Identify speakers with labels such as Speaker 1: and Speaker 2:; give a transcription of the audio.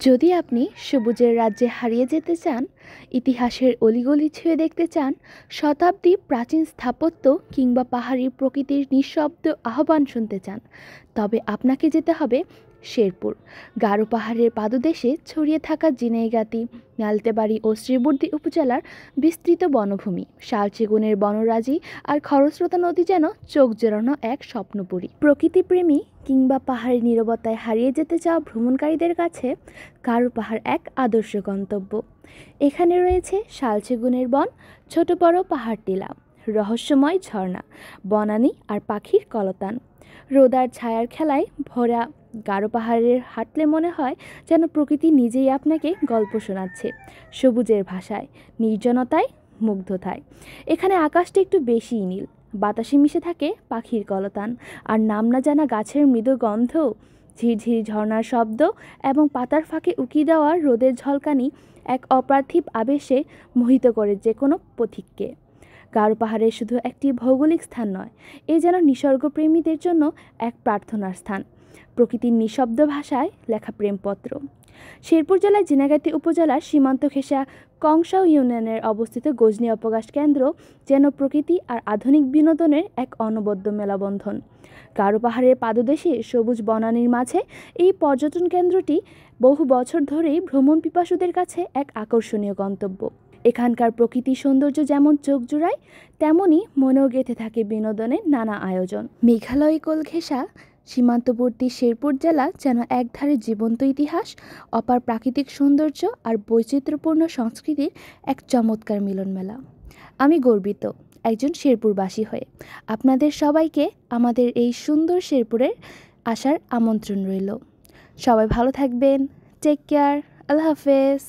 Speaker 1: যদি আপনি সবুজের রাজ্যে হারিয়ে যেতে চান, ইতিহাসের অলিগলি ছুঁয়ে দেখতে চান, শতাব্দী প্রাচীন স্থাপত্য কিংবা পাহাড়ি প্রকৃতির নিঃশব্দ আহ্বান শুনতে চান, তবে আপনাকে যেতে হবে শেরপুর। গারো পাহাড়ের পাদদেশে ছড়িয়ে থাকা জিনাইগাতি, নালতেবাড়ি ও শ্রীবর্দী উপজেলার বিস্তৃত বনভূমি, শালচিগুনের বনরাজি আর খরস্রোতা নদী যেন চোখ জোড়ানো এক স্বপ্নপুরী। প্রকৃতিপ্রেমী কিংবা পাহাড়ের নীরবতায় হারিয়ে যেতে চাওয়া ভ্রমণকারীদের কাছে গারো পাহাড় এক আদর্শ গন্তব্য। এখানে রয়েছে শালচিগুনের বন, ছোট বড় পাহাড় টিলা, রহস্যময় ঝর্ণা, বনানী আর পাখির কলতান। রোদার ছায়ার খেলায় ভরা গারো পাহাড়ের হাঁটলে মনে হয় যেন প্রকৃতি নিজেই আপনাকে গল্প শোনাচ্ছে, সবুজের ভাষায়, নির্জনতায়, মুগ্ধতায়। এখানে আকাশটা একটু বেশিই নীল, বাতাসে মিশে থাকে পাখির কলতান আর নাম না জানা গাছের মৃদু গন্ধ, ঝিরঝিরি ঝর্ণার শব্দ এবং পাতার ফাঁকে উকি দেওয়া রোদের ঝলকানি এক অপার্থিব আবেশে মোহিত করে যে কোনো পথিককে। গারো পাহাড়ে শুধু একটি ভৌগোলিক স্থান নয়, এ যেন নিসর্গপ্রেমীদের জন্য এক প্রার্থনার স্থান, প্রকৃতির নিঃশব্দ ভাষায় লেখা প্রেমপত্র। শেরপুর জেলার জিনাইগাতি উপজেলার সীমান্ত ঘেঁষা কংসাউ ইউনিয়নের অবস্থিত গজনী অবকাশ কেন্দ্র যেন প্রকৃতি আর আধুনিক বিনোদনের এক অনবদ্য মেলাবন্ধন। গারো পাহাড়ের পাদদেশে সবুজ বনানীর মাঝে এই পর্যটন কেন্দ্রটি বহু বছর ধরেই ভ্রমণ পিপাসুদের কাছে এক আকর্ষণীয় গন্তব্য। এখানকার প্রকৃতির সৌন্দর্য যেমন চোখ জুড়ায়, তেমনই মনেও গেঁথে থাকে বিনোদনের নানা আয়োজন। মেঘালয় কোল ঘেঁষা সীমান্তবর্তী শেরপুর জেলা যেন একধারে জীবন্ত ইতিহাস, অপার প্রাকৃতিক সৌন্দর্য আর বৈচিত্র্যপূর্ণ সংস্কৃতির এক চমৎকার মিলনমেলা। আমি গর্বিত একজন শেরপুরবাসী হয়ে। আপনাদের সবাইকে আমাদের এই সুন্দর শেরপুরের আসার আমন্ত্রণ রইল। সবাই ভালো থাকবেন। Take care. আল্লাহ হাফেজ।